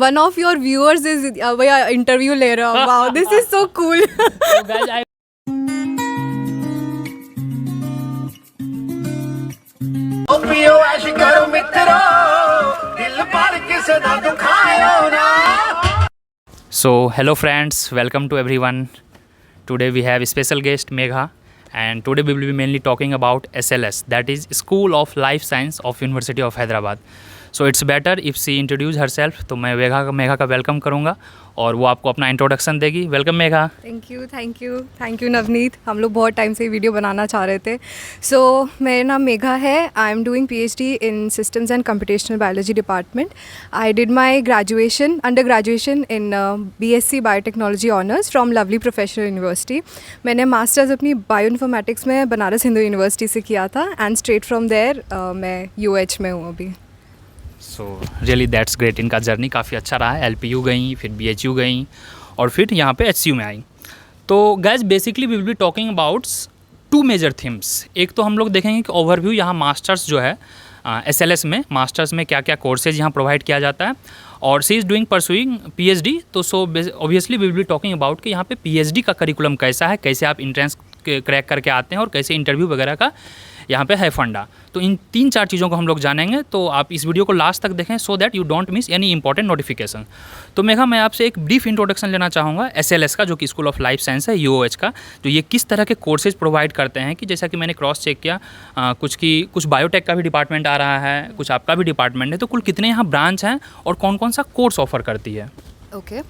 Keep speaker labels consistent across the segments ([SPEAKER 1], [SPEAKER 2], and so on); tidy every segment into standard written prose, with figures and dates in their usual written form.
[SPEAKER 1] one of your viewers is भैया interview ले रहा हूँ. Wow, this is so cool.
[SPEAKER 2] So guys,
[SPEAKER 3] UoH करो मित्रों, दिल पर किसे ना दुखायो ना.
[SPEAKER 2] So hello friends, welcome to everyone. Today we have a special guest Megha, and today we will be mainly talking about SLS, that is School of Life Science of University of Hyderabad. So it's better if she introduce herself. तो मैं मेघा का welcome करूँगा और वो आपको अपना introduction देगी. Welcome Megha.
[SPEAKER 1] Thank you Navneet. हम लोग बहुत टाइम से वीडियो बनाना चाह रहे थे. सो मेरा नाम मेघा है. I am doing PhD in systems and computational biology department. I did my under graduation in BSc biotechnology honours from lovely professional university. मैंने मास्टर्स अपनी बायो इन्फॉर्मेटिक्स में बनारस हिंदू यूनिवर्सिटी से किया था एंड स्ट्रेट फ्रॉम देयर मैं UoH में हूँ अभी.
[SPEAKER 2] So really that's great. इनका जर्नी काफ़ी अच्छा रहा है. LPU गई, फिर BHU गई और फिर यहाँ पे HCU में आई. तो guess basically we will be talking about two major themes. एक तो हम लोग देखेंगे कि ओवरव्यू यहाँ मास्टर्स जो है SLS में मास्टर्स में क्या क्या कोर्सेज यहाँ प्रोवाइड किया जाता है, और she is doing pursuing PhD. तो so obviously we will be talking about कि यहाँ पे PhD का करिकुलम कैसा है, कैसे आप इंट्रेंस क्रैक करके आते हैं और कैसे इंटरव्यू वगैरह का यहाँ पे है फंडा. तो इन 3-4 चीज़ों को हम लोग जानेंगे. तो आप इस वीडियो को लास्ट तक देखें so that you don't miss any important notification. तो मेघा, मैं आपसे एक ब्रीफ इंट्रोडक्शन लेना चाहूँगा SLS का, जो कि स्कूल ऑफ लाइफ साइंस है, UoH का. तो ये किस तरह के कोर्सेज प्रोवाइड करते हैं कि जैसा कि मैंने क्रॉस चेक किया, कुछ बायोटेक का भी डिपार्टमेंट आ रहा है, कुछ आपका भी डिपार्टमेंट है. तो कुल कितने यहाँ ब्रांच हैं और कौन कौन सा कोर्स ऑफर करती है?
[SPEAKER 1] ओके.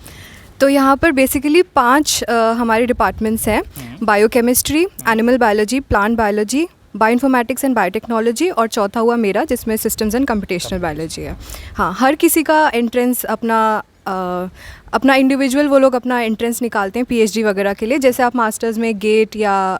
[SPEAKER 1] तो यहाँ पर बेसिकली 5 हमारे डिपार्टमेंट्स हैं. Biochemistry, animal biology, plant biology, bioinformatics and biotechnology, और चौथा हुआ मेरा जिसमें सिस्टम्स एंड कंप्यूटेशनल बायोलॉजी है. हाँ, हर किसी का एंट्रेंस अपना इंडिविजुअल वो लोग अपना एंट्रेंस निकालते हैं PhD वगैरह के लिए. जैसे आप मास्टर्स में गेट या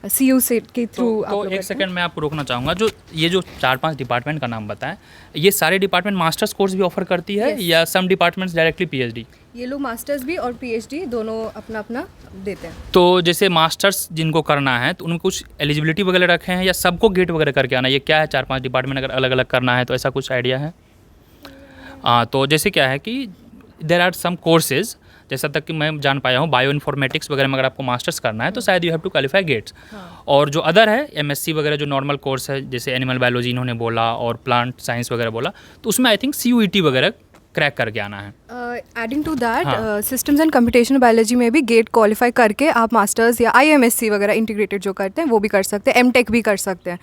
[SPEAKER 1] CU सेट के थ्रू.
[SPEAKER 2] तो एक सेकंड मैं आपको रोकना चाहूँगा. ये जो 4-5 डिपार्टमेंट का नाम बताएं, ये सारे डिपार्टमेंट मास्टर्स कोर्स भी ऑफर करती है? या सम डिपार्टमेंट्स डायरेक्टली PhD?
[SPEAKER 1] ये लोग मास्टर्स भी और PhD दोनों अपना अपना देते हैं.
[SPEAKER 2] तो जैसे मास्टर्स जिनको करना है तो उनको कुछ एलिजिबिलिटी वगैरह रखे हैं या सबको गेट वगैरह करके आना? ये क्या है, 4-5 डिपार्टमेंट अगर अलग अलग करना है तो ऐसा कुछ आइडिया है? तो जैसे क्या है कि देर आर सम कोर्सेज, जैसा तक कि मैं जान पाया हूँ, बायो इन्फॉर्मेटिक्स वगैरह में अगर आपको मास्टर्स करना है तो शायद you have to qualify GATEs. और जो अदर है MSc वगैरह जो नॉर्मल कोर्स है, जैसे एनिमल बायोलॉजी इन्होंने बोला और प्लांट साइंस वगैरह बोला, तो उसमें आई थिंक CUET वगैरह क्रैक करके आना है.
[SPEAKER 1] Adding to that, systems and computational biology में भी गेट क्वालिफाई करके आप मास्टर्स या IMSc वगैरह इंटीग्रेटेड जो करते हैं वो भी कर सकते हैं. MTech भी कर सकते हैं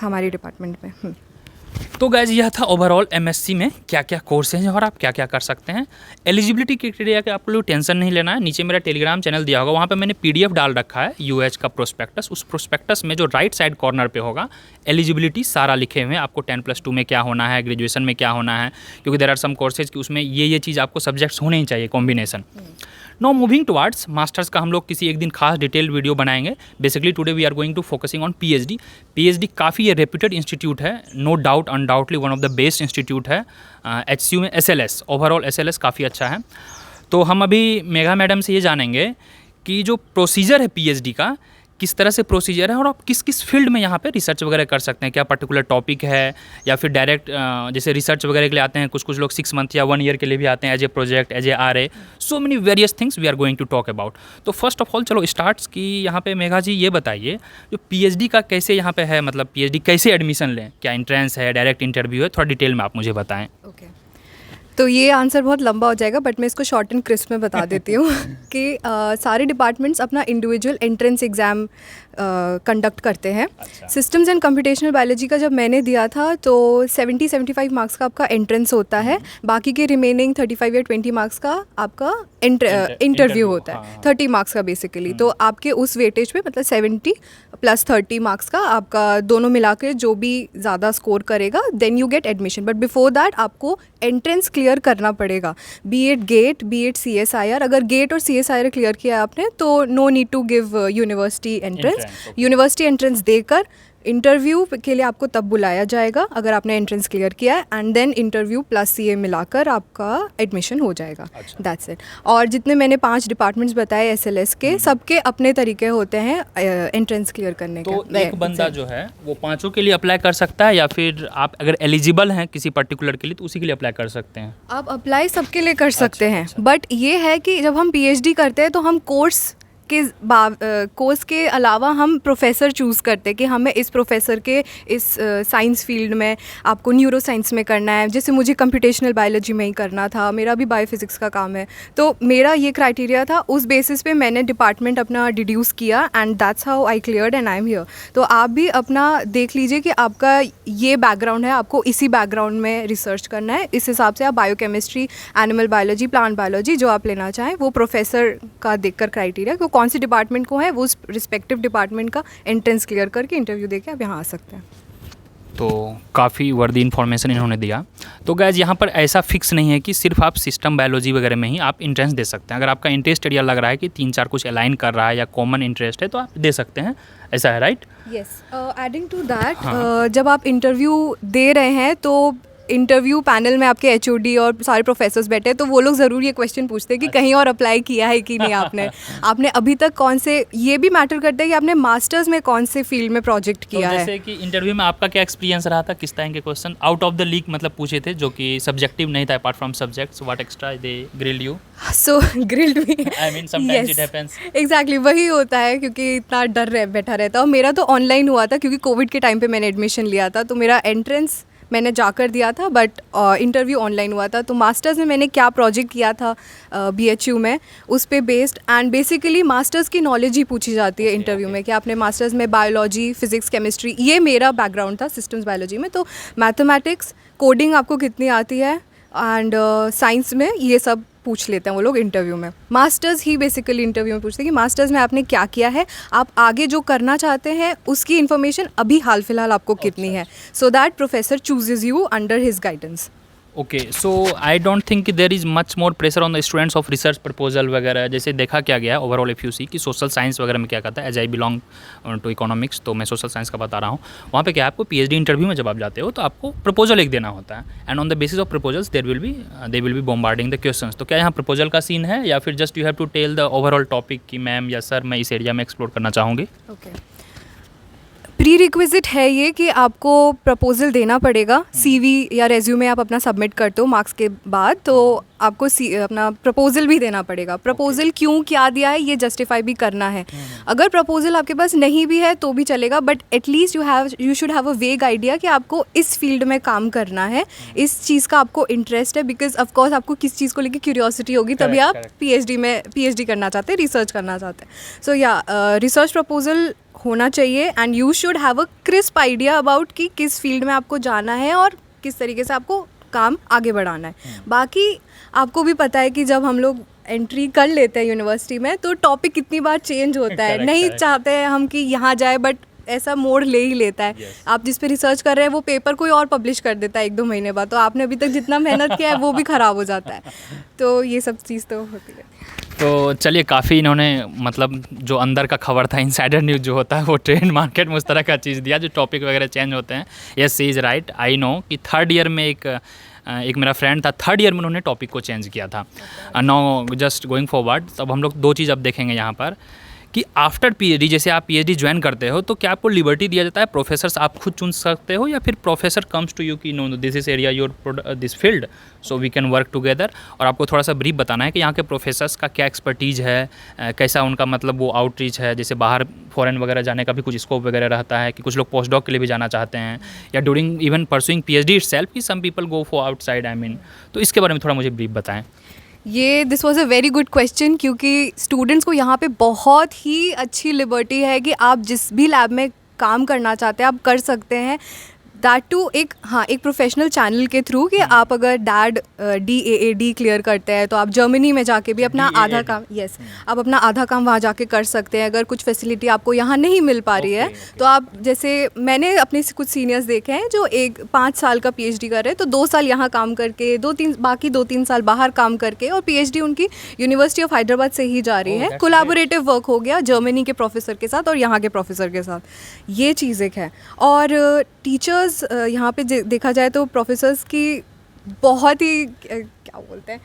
[SPEAKER 1] हमारे डिपार्टमेंट में.
[SPEAKER 2] तो गाइज यह था ओवरऑल MSc में क्या क्या कोर्सेज हैं और आप क्या क्या कर सकते हैं. एलिजिबिलिटी क्राइटेरिया के आपको लोग टेंशन नहीं लेना है. नीचे मेरा टेलीग्राम चैनल दिया होगा, वहाँ पे मैंने PDF डाल रखा है UoH का प्रोस्पेक्टस. उस प्रोस्पेक्टस में जो राइट साइड कॉर्नर पे होगा एलिजिबिलिटी सारा लिखे हुए हैं. आपको 10+2 में क्या होना है, ग्रेजुएशन में क्या होना है, क्योंकि देयर आर सम कोर्सेज कि उसमें ये चीज़ आपको सब्जेक्ट्स होने ही चाहिए, combination. Now moving towards masters का हम लोग किसी एक दिन खास डिटेल वीडियो बनाएंगे. Basically today we are going to focusing on PhD काफ़ी ये रेप्यूटेड इंस्टीट्यूट है, no doubt, undoubtedly one of the best institute है. HCU में SLS, ओवरऑल SLS काफ़ी अच्छा है. तो हम अभी मेघा मैडम से ये जानेंगे कि जो प्रोसीजर है PhD का, किस तरह से प्रोसीजर है और आप किस किस फील्ड में यहाँ पे रिसर्च वगैरह कर सकते हैं. क्या पर्टिकुलर टॉपिक है या फिर डायरेक्ट जैसे रिसर्च वगैरह के लिए आते हैं, कुछ लोग 6 मंथ या 1 ईयर के लिए भी आते हैं as a project, as a RA. So many various things we are going to talk about. तो फर्स्ट ऑफ ऑल चलो स्टार्ट्स की यहाँ पे मेघा जी ये बताइए, जो PhD का कैसे यहाँ पे है, मतलब PhD कैसे एडमिशन लें, क्या इंट्रेंस है, डायरेक्ट इंटरव्यू है, थोड़ा डिटेल में आप मुझे बताएँ.
[SPEAKER 1] ओके. तो ये आंसर बहुत लंबा हो जाएगा बट मैं इसको शॉर्ट एंड क्रिस्प में बता देती हूँ कि सारे डिपार्टमेंट्स अपना इंडिविजुअल एंट्रेंस एग्ज़ाम कंडक्ट करते हैं. सिस्टम्स एंड कंप्यूटेशनल बायोलॉजी का जब मैंने दिया था तो 70-75 मार्क्स का आपका एंट्रेंस होता है. बाकी के रिमेनिंग 35 या 20 मार्क्स का आपका इंटरव्यू होता है. 30 मार्क्स का बेसिकली. तो आपके उस वेटेज पे मतलब 70 + 30 मार्क्स का आपका दोनों मिला के जो भी ज़्यादा स्कोर करेगा then you get admission. But before that आपको एंट्रेंस क्लियर करना पड़ेगा, be it GATE, be it CSIR. अगर गेट और CSIR क्लियर किया आपने तो no need to give university entrance. University entrance देकर इंटरव्यू के लिए आपको तब बुलाया जाएगा अगर आपने एंट्रेंस क्लियर किया है, and then interview plus CA मिलाकर आपका एडमिशन हो जाएगा। That's it. और जितने मैंने 5 डिपार्टमेंट्स बताए एसएलएस के, सबके अपने तरीके होते हैं एंट्रेंस क्लियर करने के।
[SPEAKER 2] तो एक बंदा जो है वो पांचों के लिए अप्लाई कर सकता है, या फिर आप अगर एलिजिबल हैं किसी पर्टिकुलर के लिए तो उसी के लिए अप्लाई कर सकते हैं?
[SPEAKER 1] आप अप्लाई सबके लिए कर सकते हैं, बट ये है कि जब हम पीएचडी करते हैं तो हम कोर्स के अलावा हम प्रोफेसर चूज़ करते हैं कि हमें इस प्रोफेसर के इस साइंस फील्ड में, आपको न्यूरो साइंस में करना है, जैसे मुझे कंप्यूटेशनल बायोलॉजी में ही करना था, मेरा भी बायोफिजिक्स का काम है, तो मेरा ये क्राइटेरिया था। उस बेसिस पे मैंने डिपार्टमेंट अपना डिड्यूस किया and that's how I cleared and I am here. तो आप भी अपना देख लीजिए कि आपका ये बैकग्राउंड है, आपको इसी बैकग्राउंड में रिसर्च करना है, इस हिसाब से आप biochemistry, animal biology, plant biology जो आप लेना चाहें वो प्रोफेसर का देखकर क्राइटेरिया कि कौन सी डिपार्टमेंट को है वो उस रिस्पेक्टिव डिपार्टमेंट का एंट्रेंस क्लियर करके इंटरव्यू देके आप यहाँ आ सकते हैं।
[SPEAKER 2] तो काफ़ी वर्दी इन्फॉर्मेशन इन्होंने दिया। तो गाइस यहाँ पर ऐसा फिक्स नहीं है कि सिर्फ आप सिस्टम बायोलॉजी वगैरह में ही आप इंट्रेंस दे सकते हैं। अगर आपका इंटरेस्ट एरिया लग रहा है कि 3-4 कुछ अलाइन कर रहा है या कॉमन इंटरेस्ट है तो आप दे सकते हैं, ऐसा है right?
[SPEAKER 1] Yes, adding to that, जब आप इंटरव्यू दे रहे हैं तो इंटरव्यू पैनल में आपके एचओडी और सारे प्रोफेसर्स बैठे हैं, तो वो लोग ज़रूर ये क्वेश्चन पूछते हैं कि कहीं और अप्लाई किया है कि नहीं आपने आपने अभी तक कौन से, ये भी मैटर करता है कि आपने मास्टर्स में कौन से फील्ड में प्रोजेक्ट किया है।
[SPEAKER 2] जैसे कि इंटरव्यू में आपका क्या एक्सपीरियंस रहा था, किस तरह के question out of the league मतलब पूछे थे जो कि सब्जेक्टिव नहीं था apart from subjects, what extra they grilled you?
[SPEAKER 1] So grilled me,
[SPEAKER 2] I mean sometimes it happens.
[SPEAKER 1] Exactly वही होता है क्योंकि इतना डर बैठा रहता है। और मेरा तो ऑनलाइन हुआ था क्योंकि कोविड के टाइम पे मैंने एडमिशन लिया था, तो मेरा एंट्रेंस मैंने जाकर दिया था बट इंटरव्यू ऑनलाइन हुआ था। तो मास्टर्स में मैंने क्या प्रोजेक्ट किया था बीएचयू में, उस पे बेस्ड, एंड बेसिकली मास्टर्स की नॉलेज ही पूछी जाती है इंटरव्यू में कि आपने मास्टर्स में बायोलॉजी, फिजिक्स, केमिस्ट्री, ये मेरा बैकग्राउंड था सिस्टम्स बायोलॉजी में, तो मैथमेटिक्स, कोडिंग आपको कितनी आती है, एंड साइंस में ये सब पूछ लेते हैं वो लोग इंटरव्यू में। मास्टर्स ही बेसिकली इंटरव्यू में पूछते हैं कि मास्टर्स में आपने क्या किया है, आप आगे जो करना चाहते हैं उसकी इन्फॉर्मेशन अभी हाल फिलहाल आपको कितनी है, so that professor chooses you under his guidance.
[SPEAKER 2] Okay, so I don't think there is much more pressure on the students of research proposal वगैरह। जैसे देखा क्या गया ओवरऑल इफ यू सी कि सोशल साइंस वगैरह में क्या कहता है, as I belong to economics, तो मैं सोशल साइंस का बता रहा हूँ। वहाँ पे क्या है, आपको पीएचडी इंटरव्यू में जब आप जाते हो तो आपको प्रपोजल एक देना होता है, and on the basis of proposals they will be bombarding the questions. तो क्या यहाँ प्रपोजल का सीन है या फिर just you have to tell the overall topic कि मैम या सर मैं इस एरिया में एक्सप्लोर करना चाहूँगी?
[SPEAKER 1] ओके, प्री रिक्विजिट है ये कि आपको प्रपोजल देना पड़ेगा। सीवी या रेज्यूमे आप अपना सबमिट करते हो मार्क्स के बाद, तो आपको अपना प्रपोजल भी देना पड़ेगा। प्रपोजल क्यों क्या दिया है ये जस्टिफाई भी करना है। अगर प्रपोजल आपके पास नहीं भी है तो भी चलेगा, but at least you should have a वेग आइडिया कि आपको इस फील्ड में काम करना है, इस चीज़ का आपको इंटरेस्ट है, बिकॉज ऑफकोर्स आपको किस चीज़ को लेकर क्यूरियोसिटी होगी, तभी आप पीएचडी करना चाहते हैं, रिसर्च करना चाहते हैं। सो या रिसर्च प्रपोजल होना चाहिए, and you should have a crisp idea about कि किस फील्ड में आपको जाना है और किस तरीके से आपको काम आगे बढ़ाना है। बाकी आपको भी पता है कि जब हम लोग एंट्री कर लेते हैं यूनिवर्सिटी में तो टॉपिक कितनी बार चेंज होता है। नहीं चाहते हैं हम कि यहाँ जाए, बट ऐसा मोड़ ले ही लेता है। आप जिस पे रिसर्च कर रहे हैं वो पेपर कोई और पब्लिश कर देता है 1-2 महीने बाद, तो आपने अभी तक जितना मेहनत किया है वो भी ख़राब हो जाता है। तो ये सब चीज़ तो होती है।
[SPEAKER 2] तो चलिए, काफ़ी इन्होंने मतलब जो अंदर का खबर था, इनसाइडर न्यूज़ जो होता है वो ट्रेंड मार्केट में उस तरह का चीज़ दिया जो टॉपिक वगैरह चेंज होते हैं। Yes she is right, I know कि 3rd ईयर में एक मेरा फ्रेंड था, 3rd ईयर में उन्होंने टॉपिक को चेंज किया था। नाउ जस्ट गोइंग फॉरवर्ड, तब हम लोग 2 चीज़ अब देखेंगे यहाँ पर कि आफ्टर पीएचडी, जैसे आप पीएचडी ज्वाइन करते हो तो क्या आपको लिबर्टी दिया जाता है, प्रोफेसर्स आप खुद चुन सकते हो, या फिर प्रोफेसर कम्स टू यू कि no this is area your this field so we can work together, और आपको थोड़ा सा ब्रीफ बताना है कि यहाँ के प्रोफेसर्स का क्या एक्सपर्टीज है, कैसा उनका मतलब वो आउटरीच है, जैसे बाहर फॉरेन वगैरह जाने का भी कुछ स्कोप वगैरह रहता है कि कुछ लोग पोस्ट डॉक के लिए भी जाना चाहते हैं, या during even pursuing PhD itself कि some people go for outside, I mean. तो इसके बारे में थोड़ा मुझे ब्रीफ बताएं।
[SPEAKER 1] This was a very good question, क्योंकि स्टूडेंट्स को यहाँ पे बहुत ही अच्छी लिबर्टी है कि आप जिस भी लैब में काम करना चाहते हैं आप कर सकते हैं। दैट टू एक प्रोफेशनल चैनल के थ्रू कि आप अगर डैड DAAD क्लियर करते हैं तो आप जर्मनी में जाके भी अपना आधा काम आप अपना आधा काम वहाँ जाके कर सकते हैं। अगर कुछ फैसिलिटी आपको यहाँ नहीं मिल पा रही है तो आप, जैसे मैंने अपने कुछ सीनियर्स देखे हैं जो 5 साल का PhD कर रहे हैं, तो 2 साल यहाँ काम करके बाकी 2-3 साल बाहर काम करके, और PhD उनकी यूनिवर्सिटी ऑफ हैदराबाद से ही जा रही है। कोलैबोरेटिव वर्क हो गया जर्मनी के प्रोफेसर के साथ और यहाँ के प्रोफेसर के साथ, ये चीज़ एक है। और टीचर्स यहाँ पे देखा जाए तो प्रोफेसर्स की बहुत ही क्या बोलते हैं,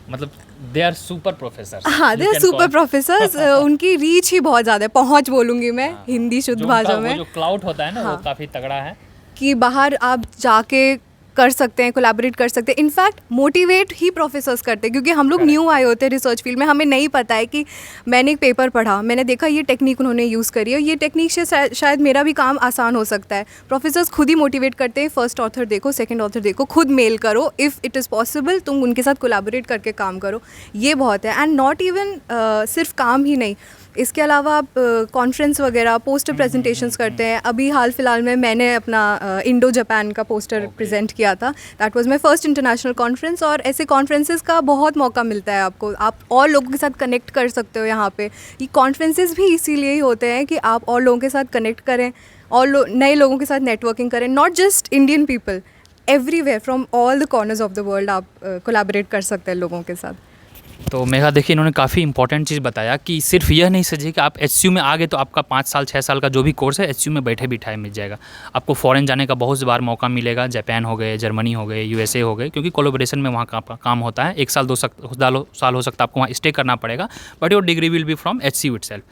[SPEAKER 2] मतलब दे आर सुपर प्रोफेसर्स।
[SPEAKER 1] हाँ, दे आर सुपर प्रोफेसर्स। उनकी रीच ही बहुत ज़्यादा है, पहुँच बोलूँगी मैं हिंदी शुद्ध भाषा में।
[SPEAKER 2] जो क्लाउड होता है ना वो काफ़ी तगड़ा है
[SPEAKER 1] कि बाहर आप जाके कर सकते हैं, कोलैबोरेट कर सकते हैं। इनफैक्ट मोटिवेट ही प्रोफेसर्स करते हैं, क्योंकि हम लोग न्यू आए होते हैं रिसर्च फील्ड में, हमें नहीं पता है कि मैंने एक पेपर पढ़ा, मैंने देखा ये टेक्निक उन्होंने यूज़ करी है, ये टेक्निक से शायद मेरा भी काम आसान हो सकता है। प्रोफेसर्स खुद ही मोटिवेट करते हैं, फर्स्ट ऑथर देखो, सेकंड ऑथर देखो, खुद मेल करो, इफ़ इट इज़ पॉसिबल तुम उनके साथ कोलैबोरेट करके काम करो। ये बहुत है। एंड नॉट इवन सिर्फ काम ही नहीं, इसके अलावा आप कॉन्फ्रेंस वगैरह, पोस्टर प्रेजेंटेशंस करते हैं। अभी हाल फिलहाल में मैंने अपना इंडो जापान का पोस्टर प्रेजेंट किया था। That was my first international conference. और ऐसे कॉन्फ्रेंसेस का बहुत मौका मिलता है आपको, आप और लोगों के साथ कनेक्ट कर सकते हो। यहाँ पे ये कॉन्फ्रेंसेस भी इसीलिए ही होते हैं कि आप और लोगों के साथ कनेक्ट करें और नए लोगों के साथ नेटवर्किंग करें। Not just Indian people, everywhere from all the corners of the world आप कोलैबोरेट कर सकते हैं लोगों के साथ।
[SPEAKER 2] तो मेघा देखिए, इन्होंने काफ़ी इंपॉर्टेंट चीज़ बताया कि सिर्फ यह नहीं सजे कि आप HCU में आ गए तो आपका 5 साल 6 साल का जो भी कोर्स है HCU में बैठे बिठाए मिल जाएगा। आपको फॉरेन जाने का बहुत बार मौका मिलेगा, जापान हो गए, जर्मनी हो गए, USA हो गए, क्योंकि कोलैबोरेशन में वहाँ का काम होता है। 1 साल 2 साल हो सकता है आपको वहाँ स्टे करना पड़ेगा, but your degree will be from HCU itself.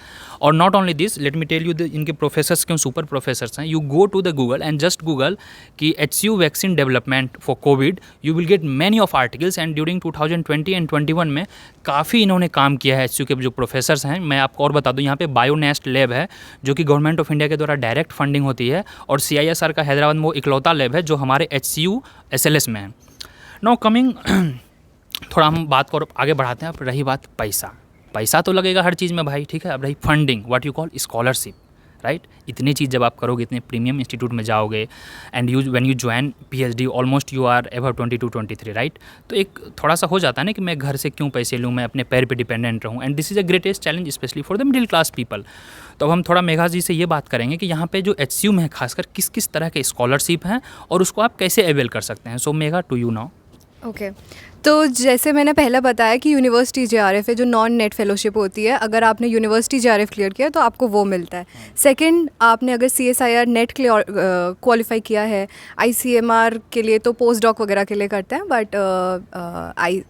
[SPEAKER 2] और not only this, let me tell you इनके प्रोफेसर्स क्यों सुपर प्रोफेसर्स हैं। You go to the Google and just Google कि HCU vaccine development for covid, you will get many of articles. And during 2020 and 21 में काफ़ी इन्होंने काम किया है HCU के जो प्रोफेसर्स हैं। मैं आपको और बता दूं, यहाँ पे बायोनेस्ट लैब है जो कि गवर्नमेंट ऑफ इंडिया के द्वारा डायरेक्ट फंडिंग होती है, और CISR का हैदराबाद में वो इकलौता लैब है जो हमारे HCU SLS में है। नाउ कमिंग, थोड़ा हम बात को आगे बढ़ाते हैं। अब रही बात पैसा तो लगेगा हर चीज़ में भाई, ठीक है। अब रही funding, what you call scholarship, right. इतनी चीज़ जब आप करोगे, इतने प्रीमियम इंस्टीट्यूट में जाओगे, and when you join PhD almost you are ever 22-23, right. तो एक थोड़ा सा हो जाता है ना कि मैं घर से क्यों पैसे लूँ, मैं अपने पैर पे डिपेंडेंट रहूँ, and this is a greatest challenge specially for the middle class people. तो अब हम थोड़ा मेघा जी से ये बात करेंगे कि यहाँ पे जो HCU में है खासकर किस किस तरह के स्कॉलरशिप हैं और उसको आप कैसे अवेल कर सकते हैं। So Megha, to you now.
[SPEAKER 1] Okay, तो जैसे मैंने पहले बताया कि यूनिवर्सिटी JRF है जो नॉन नेट फेलोशिप होती है। अगर आपने यूनिवर्सिटी JRF क्लियर किया तो आपको वो मिलता है। सेकंड, आपने अगर CSIR नेट क्वालिफाई किया है, ICMR के लिए तो पोस्ट डॉक वगैरह के लिए करते हैं, बट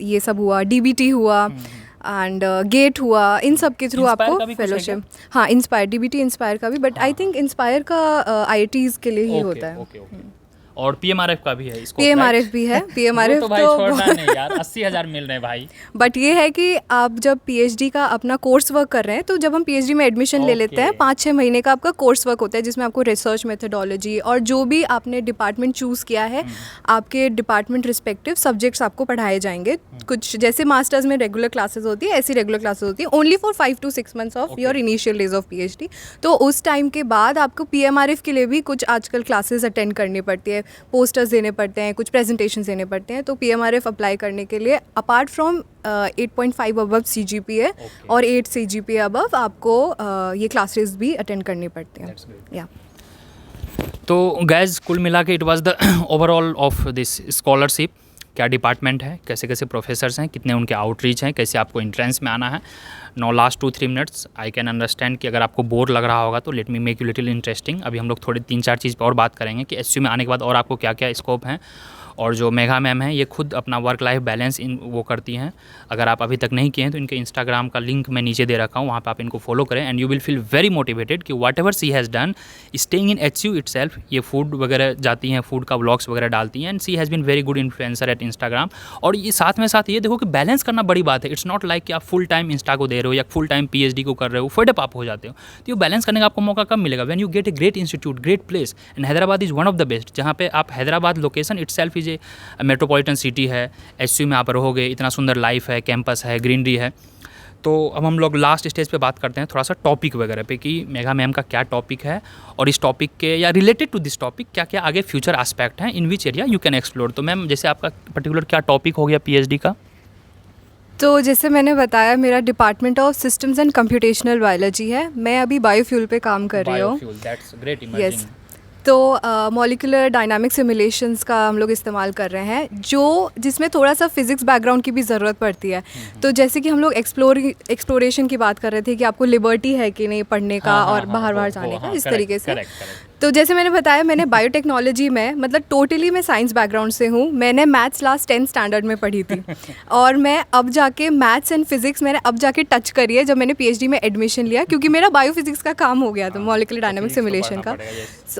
[SPEAKER 1] ये सब हुआ, DBT हुआ एंड गेट हुआ, इन सब के थ्रू आपको फेलोशिप। हाँ, इंस्पायर, DBT इंस्पायर का भी, बट आई थिंक इंस्पायर का IITs के लिए ही होता है।
[SPEAKER 2] और PMRF का भी है, इसको
[SPEAKER 1] PMRF भी है। PMRF
[SPEAKER 2] तो भाई छोड़ना नहीं यार, 80,000 मिल रहे हैं भाई।
[SPEAKER 1] बट ये है कि आप जब PhD का अपना कोर्स वर्क कर रहे हैं, तो जब हम PhD में एडमिशन ले लेते हैं, 5-6 महीने का आपका कोर्स वर्क होता है जिसमें आपको रिसर्च मेथोडोलॉजी और जो भी आपने डिपार्टमेंट चूज़ किया है, आपके डिपार्टमेंट रिस्पेक्टिव सब्जेक्ट्स आपको पढ़ाए जाएंगे। कुछ जैसे मास्टर्स में रेगुलर क्लासेस होती है, ऐसी रेगुलर क्लासेस होती है only for 5 to 6 months of your initial days of PhD। तो उस टाइम के बाद आपको PMRF के लिए भी कुछ आजकल क्लासेस अटेंड करनी पड़ती है, पोस्टर्स देने पड़ते हैं, कुछ प्रेजेंटेशंस देने पड़ते हैं। तो PMRF अप्लाई करने के लिए अपार्ट फ्रॉम 8.5 अबव CGPA और 8 CGPA अबव आपको ये क्लासेस भी अटेंड करनी पड़ती हैं। या
[SPEAKER 2] तो गैज, कुल मिला के it was the overall of this scholarship. क्या डिपार्टमेंट है, कैसे कैसे प्रोफेसर्स हैं, कितने उनके आउटरीच हैं, कैसे आपको एंट्रेंस में आना है। No last 2-3 minutes I can understand कि अगर आपको बोर लग रहा होगा तो let me make you little interesting. अभी हम लोग थोड़े 3-4 चीज़ पर और बात करेंगे कि HCU में आने के बाद और आपको क्या क्या स्कोप हैं। और जो मेघा मैम है, ये खुद अपना वर्क लाइफ बैलेंस वो करती हैं। अगर आप अभी तक नहीं किए हैं तो इनके इंस्टाग्राम का लिंक मैं नीचे दे रखा हूँ, वहाँ पे आप इनको फॉलो करें and you will feel very motivated कि whatever she has done staying in HCU itself. ये फूड वगैरह जाती हैं, फूड का व्लॉग्स वगैरह डालती हैं, and she has been very good influencer at Instagram. और ये साथ में साथ ये देखो कि बैलेंस करना बड़ी बात है। इट्स नॉट लाइक कि आप फुल टाइम इंस्टा को दे रहे हो या फुल टाइम PhD को कर रहे हो, फेड अप आप हो जाते हो। तो ये बैलेंस करने का आपको मौका कब मिलेगा? When you get a great institute, great place, and Hyderabad is one of the best. जहाँ पे आप Hyderabad location itself is a metropolitan city है, HCU में आप रहोगे, इतना सुंदर लाइफ है, कैंपस है, ग्रीनरी है। तो अब हम लोग लास्ट स्टेज पे बात करते हैं थोड़ा सा टॉपिक वगैरह पे कि मेघा मैम का क्या टॉपिक है और इस टॉपिक के या रिलेटेड टू दिस टॉपिक क्या क्या आगे फ्यूचर एस्पेक्ट हैं, in which area you can explore. तो मैम जैसे आपका पर्टिकुलर क्या टॉपिक हो गया पीएचडी का?
[SPEAKER 1] तो जैसे मैंने बताया मेरा department of systems and computational biology है। मैं अभी बायोफ्यूल पे काम कर रही हूँ।
[SPEAKER 2] That's great,
[SPEAKER 1] yes. तो मॉलिक्यूलर डायनामिक सिमुलेशंस का हम लोग इस्तेमाल कर रहे हैं जिसमें थोड़ा सा फिजिक्स बैकग्राउंड की भी ज़रूरत पड़ती है। तो जैसे कि हम लोग एक्सप्लोरेशन की बात कर रहे थे कि आपको लिबर्टी है कि नहीं पढ़ने का और बाहर जाने का, इस तरीके से। तो जैसे मैंने बताया मैंने बायोटेक्नोलॉजी में मतलब टोटली मैं साइंस बैकग्राउंड से हूँ। मैंने मैथ्स लास्ट 10th स्टैंडर्ड में पढ़ी थी और मैं अब जाके मैथ्स एंड फिजिक्स मैंने अब जाके टच करी है जब मैंने पीएचडी में एडमिशन लिया, क्योंकि मेरा बायोफिजिक्स का काम हो गया था, मॉलिक्यूलर डायनामिक सिमुलेशन का।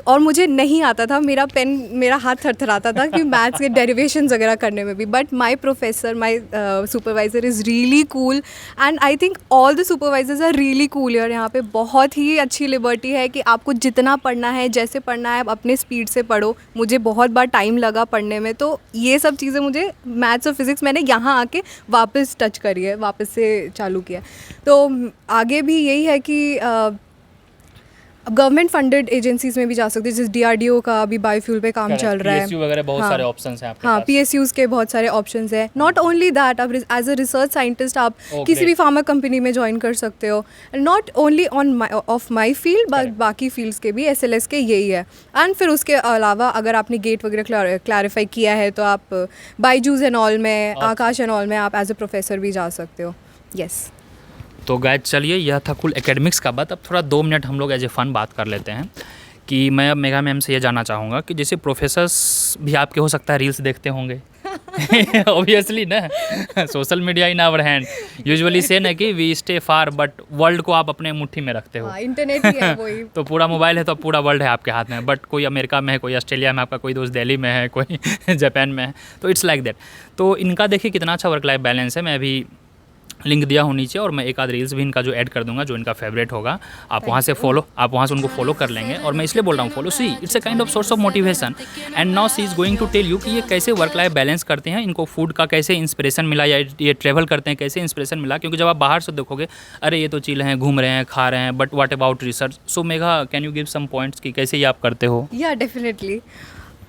[SPEAKER 1] और मुझे नहीं आता था, मेरा हाथ थरथराता था कि मैथ्स के डेरिवेशंस वगैरह करने में भी। But my professor, my supervisor is really cool and I think all the supervisors are really cool यार। यहाँ पे बहुत ही अच्छी लिबर्टी है कि आपको जितना पढ़ना है, जैसे पढ़ना है, आप अपने स्पीड से पढ़ो। मुझे बहुत बार टाइम लगा पढ़ने में, तो ये सब चीज़ें मुझे मैथ्स और फिज़िक्स मैंने यहाँ आके वापस टच करी है, वापस से चालू किया। तो आगे भी यही है कि अब गवर्नमेंट फंडेड एजेंसीज में भी जा सकते हैं, जैसे डीआरडीओ का अभी बायोफ्यूल पे काम चल रहा है।
[SPEAKER 2] पीएसयू वगैरह बहुत सारे ऑप्शंस हैं आपके
[SPEAKER 1] हाँ,
[SPEAKER 2] पास।
[SPEAKER 1] पीएसयूज के बहुत सारे ऑप्शंस हैं। नॉट ओनली दैट, आप एज अ रिसर्च साइंटिस्ट आप किसी भी फार्मा कंपनी में ज्वाइन कर सकते हो। Not only on of my field but बाकी फील्ड्स के भी, SLS के यही है। एंड फिर उसके अलावा अगर आपने गेट वगैरह क्लैरिफाई किया है तो आप बायजूस एंड ऑल में, आकाश एंड ऑल में आप एज अ प्रोफेसर भी जा सकते हो। यस।
[SPEAKER 2] तो गाइज चलिए, यह था कुल एकेडमिक्स का बात। अब थोड़ा 2 मिनट हम लोग एज ए फ़न बात कर लेते हैं कि मैं अब मेघा मैम से ये जानना चाहूँगा कि जैसे प्रोफेसर्स भी आपके हो सकता है रील्स देखते होंगे ऑब्वियसली ना, social media in our hand. Usually से ना कि we stay far but world को आप अपने मुट्ठी में रखते हो।
[SPEAKER 1] इंटरनेट ही है वही।
[SPEAKER 2] तो पूरा मोबाइल है तो पूरा वर्ल्ड है आपके हाथ में। बट कोई अमेरिका में है, कोई ऑस्ट्रेलिया में, आपका कोई दोस्त दिल्ली में है, कोई जापान में है, तो इट्स लाइक दैट। तो इनका देखिए कितना अच्छा वर्क लाइफ बैलेंस है। मैं अभी लिंक दिया हो नीचे और मैं एक आध रील्स भी इनका जो ऐड कर दूंगा जो इनका फेवरेट होगा, आप वहाँ से उनको फॉलो कर लेंगे। और मैं इसलिए बोल रहा हूँ follow, see it's a kind of source of motivation. And now she is going to tell you कि ये कैसे वर्क लाइफ बैलेंस करते हैं, इनको फूड का कैसे इंस्पिरेशन मिला या ये ट्रैवल करते हैं कैसे इंस्पिरेशन मिला। क्योंकि जब आप बाहर से देखोगे अरे ये तो चिल हैं, घूम रहे हैं, खा रहे हैं, but what about research. So Megha, can you give some points कि कैसे ये आप करते हो?
[SPEAKER 1] या डेफिनेटली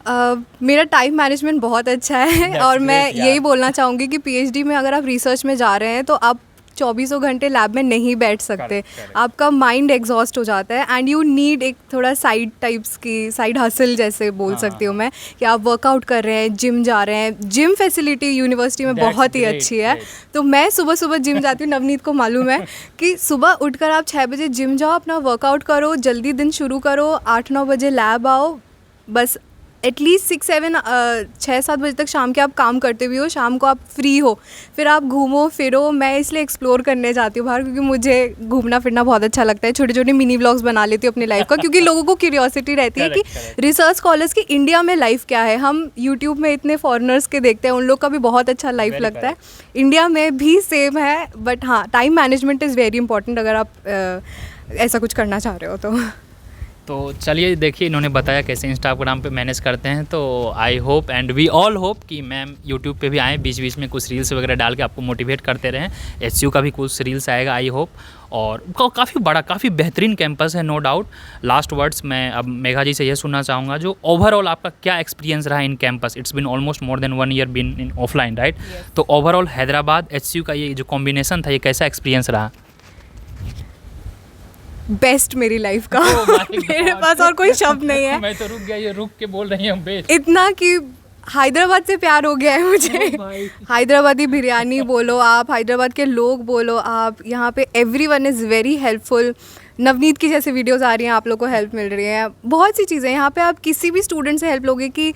[SPEAKER 1] मेरा टाइम मैनेजमेंट बहुत अच्छा है और मैं यही बोलना चाहूँगी कि पीएचडी में अगर आप रिसर्च में जा रहे हैं तो आप 24 घंटे लैब में नहीं बैठ सकते। आपका माइंड एग्जॉस्ट हो जाता है एंड यू नीड एक थोड़ा साइड टाइप्स की साइड हसल जैसे बोल सकती हूँ मैं, कि आप वर्कआउट कर रहे हैं, जिम जा रहे हैं। जिम फैसिलिटी यूनिवर्सिटी में बहुत ही अच्छी है। तो मैं सुबह सुबह जिम जाती हूँ, नवनीत को मालूम है कि सुबह उठकर आप 6 बजे जिम जाओ, अपना वर्कआउट करो, जल्दी दिन शुरू करो, 8-9 बजे लैब आओ, बस एटलीस्ट 6-7 बजे तक शाम के आप काम करते भी हो, शाम को आप फ्री हो, फिर आप घूमो फिरो। मैं इसलिए एक्सप्लोर करने जाती हूँ बाहर, क्योंकि मुझे घूमना फिरना बहुत अच्छा लगता है। छोटे छोटे मिनी व्लॉग्स बना लेती हूँ अपनी लाइफ का, क्योंकि लोगों को क्यूरियोसिटी रहती है कि रिसर्च स्कॉलर्स की इंडिया में लाइफ क्या है। हम यूट्यूब में इतने फॉरेनर्स के देखते हैं, उन लोग का भी बहुत अच्छा लाइफ लगता है, इंडिया में भी सेम है। बट हाँ, time management is very important अगर आप ऐसा कुछ करना चाह रहे हो
[SPEAKER 2] तो चलिए देखिए, इन्होंने बताया कैसे इंस्टाग्राम पे मैनेज करते हैं। तो I hope and we all hope कि मैम यूट्यूब पे भी आएँ, बीच बीच में कुछ रील्स वगैरह डाल के आपको मोटिवेट करते रहें। HCU का भी कुछ रील्स आएगा आई होप। और काफ़ी बड़ा, काफ़ी बेहतरीन कैंपस है, नो डाउट। लास्ट वर्ड्स मैं अब मेघा जी से ये सुनना चाहूँगा, जो ओवरऑल आपका क्या एक्सपीरियंस रहा in campus? It's been almost more than 1 year been in offline, right? तो ओवरऑल हैदराबाद HCU का ये जो कॉम्बिनेशन था, ये कैसा एक्सपीरियंस रहा?
[SPEAKER 1] बेस्ट मेरी लाइफ का मेरे पास और कोई शब्द नहीं है।
[SPEAKER 2] मैं तो रुक गया, ये रुक के बोल रही हूँ बेस्ट
[SPEAKER 1] इतना कि हैदराबाद से प्यार हो गया है मुझे। हैदराबादी बिरयानी बोलो आप, हैदराबाद के लोग बोलो आप, यहाँ पे everyone is very helpful. Navneet की जैसे वीडियोस आ रही हैं, आप लोग को हेल्प मिल रही है। बहुत सी चीज़ें यहाँ पे, आप किसी भी स्टूडेंट से हेल्प लोगे कि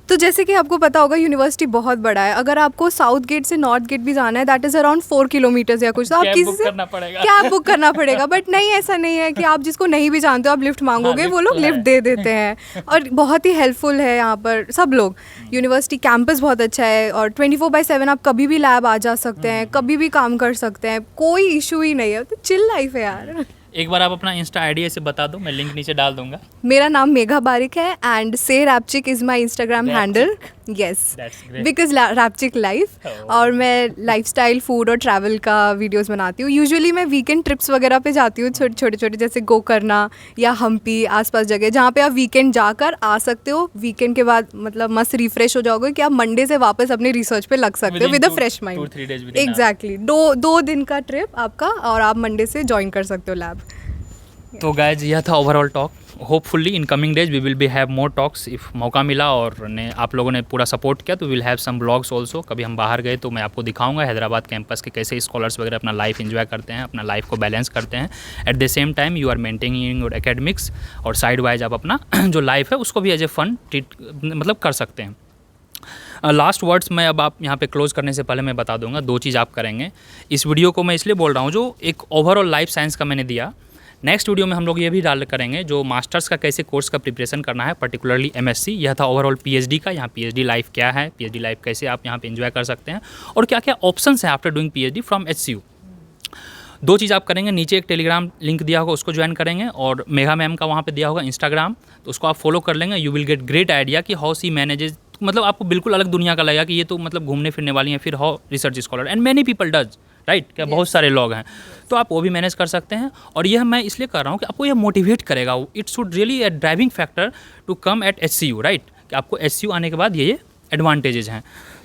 [SPEAKER 1] तो जैसे कि आपको पता होगा यूनिवर्सिटी बहुत बड़ा है। अगर आपको साउथ गेट से नॉर्थ गेट भी जाना है, दैट इज़ अराउंड 4 किलोमीटर्स या कुछ, तो आप किसी से कैब बुक करना पड़ेगा। बट नहीं, ऐसा नहीं है कि आप जिसको नहीं भी जानते हो आप लिफ्ट मांगोगे, वो लोग लिफ्ट दे देते हैं। और बहुत ही हेल्पफुल है यहाँ पर सब लोग। यूनिवर्सिटी कैंपस बहुत अच्छा है और 24/7 आप कभी भी लैब आ जा सकते हैं, कभी भी काम कर सकते हैं, कोई इशू ही नहीं है। तो चिल लाइफ है यार।
[SPEAKER 2] एक बार आप अपना इंस्टा आईडी ऐसे बता दो, मैं लिंक नीचे डाल दूंगा।
[SPEAKER 1] मेरा नाम मेघा बारिक है एंड से Rapchik is my Instagram handle. Yes,
[SPEAKER 2] That's great.
[SPEAKER 1] Because Rapchik life. और मैं लाइफस्टाइल, फूड और ट्रैवल का वीडियोस बनाती हूँ। यूजुअली मैं वीकेंड ट्रिप्स वगैरह पे जाती हूँ, छोटे छोटे जैसे गोकर्णा या हम्पी, आसपास जगह जहाँ पे आप वीकेंड जाकर आ सकते हो। वीकेंड के बाद मतलब मस्त रिफ्रेश हो जाओगे कि आप मंडे से वापस अपने रिसर्च पे लग सकते हो with a fresh mind.
[SPEAKER 2] 2-3 days within
[SPEAKER 1] exactly, दो दिन का ट्रिप आपका और आप मंडे से ज्वाइन कर सकते हो लैब।
[SPEAKER 2] तो गाइज यह था overall talk. Hopefully in coming days we will be have more talks if मौका मिला और आप लोगों ने पूरा सपोर्ट किया तो will have some blogs also. कभी हम बाहर गए तो मैं आपको दिखाऊंगा हैदराबाद कैंपस के कैसे स्कॉलर्स वगैरह अपना लाइफ एंजॉय करते हैं, अपना लाइफ को बैलेंस करते हैं। At the same time you are maintaining your academics और साइड वाइज आप अपना जो लाइफ है उसको भी एज ए फन ट्रीट मतलब कर सकते हैं। लास्ट वर्ड्स मैं अब आप यहाँ पे क्लोज करने से पहले मैं बता दूंगा 2 चीज़ आप करेंगे। इस वीडियो को मैं इसलिए बोल रहा हूँ जो एक ओवरऑल लाइफ साइंस का मैंने दिया। नेक्स्ट वीडियो में हम लोग ये भी डाल करेंगे जो मास्टर्स का कैसे कोर्स का प्रिपरेशन करना है, पर्टिकुलरली एमएससी। यह था ओवरऑल पीएचडी का। यहाँ पीएचडी लाइफ क्या है, पीएचडी लाइफ कैसे आप यहाँ पे एंजॉय कर सकते हैं और क्या क्या ऑप्शंस हैं after doing PhD from HCU. 2 चीज़ आप करेंगे, नीचे एक टेलीग्राम लिंक दिया होगा उसको ज्वाइन करेंगे और मेघा मैम का वहाँ पे दिया होगा इंस्टाग्राम, तो उसको आप फॉलो कर लेंगे। You will get great idea कि हाउ सी मैनेजेज, मतलब आपको बिल्कुल अलग दुनिया का लगेगा कि ये तो मतलब घूमने फिरने वाली हैं। फिर how research scholar and many people does right, क्या बहुत सारे लोग हैं, तो आप वो भी मैनेज कर सकते हैं। और यह मैं इसलिए कर रहा हूँ कि आपको यह मोटिवेट करेगा। It should really a driving factor to come at HCU right, कि आपको HCU आने के बाद ये एडवांटेजेस हैं।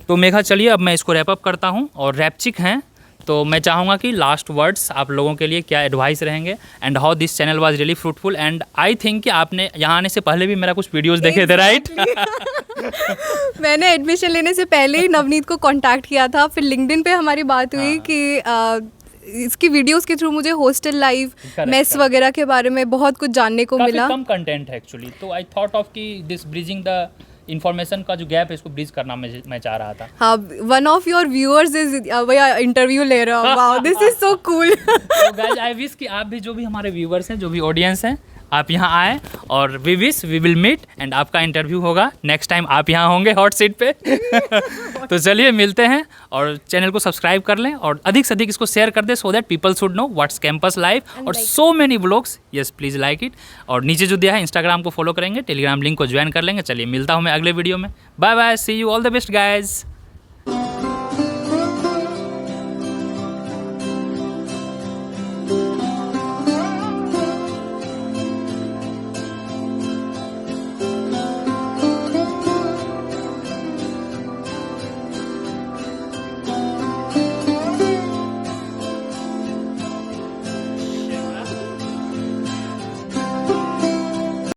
[SPEAKER 2] तो मेघा चलिए अब मैं इसको रैप अप करता हूँ और रैपचिक हैं तो मैं चाहूँगा कि लास्ट वर्ड्स आप लोगों के लिए क्या एडवाइस रहेंगे and how this channel was really fruitful. And I think कि आपने यहाँ आने से पहले भी मेरा कुछ वीडियोस देखे थे राइट?
[SPEAKER 1] मैंने एडमिशन लेने से पहले ही नवनीत को कांटेक्ट किया था, फिर लिंक्डइन पे हमारी बात हुई कि इसकी वीडियोस के थ्रू मुझे हॉस्टल लाइफ, मेस वगैरह के बारे में बहुत कुछ जानने को मिला।
[SPEAKER 2] कम कंटेंट है एक्चुअली, तो आई थॉट ऑफ कि दिस ब्रिजिंग द इन्फॉर्मेशन का जो गैप है इसको ब्रिज करना मैं चाह रहा था।
[SPEAKER 1] हाँ, one of your viewers is interview ले रहा हूँ। Wow, this is so cool.
[SPEAKER 2] तो गाइस आई विश कि आप भी जो भी हमारे व्यूअर्स हैं, जो भी ऑडियंस हैं, आप यहाँ आए और वी विल मीट एंड आपका इंटरव्यू होगा। नेक्स्ट टाइम आप यहाँ होंगे हॉट सीट पे। तो चलिए मिलते हैं और चैनल को सब्सक्राइब कर लें और अधिक से अधिक इसको शेयर कर दें so that people should know what's campus life और so many blogs. Yes please like it. और नीचे जो दिया है इंस्टाग्राम को फॉलो करेंगे, टेलीग्राम लिंक को ज्वाइन कर लेंगे। चलिए मिलता हूँ मैं अगले वीडियो में। Bye bye, see you, all the best guys.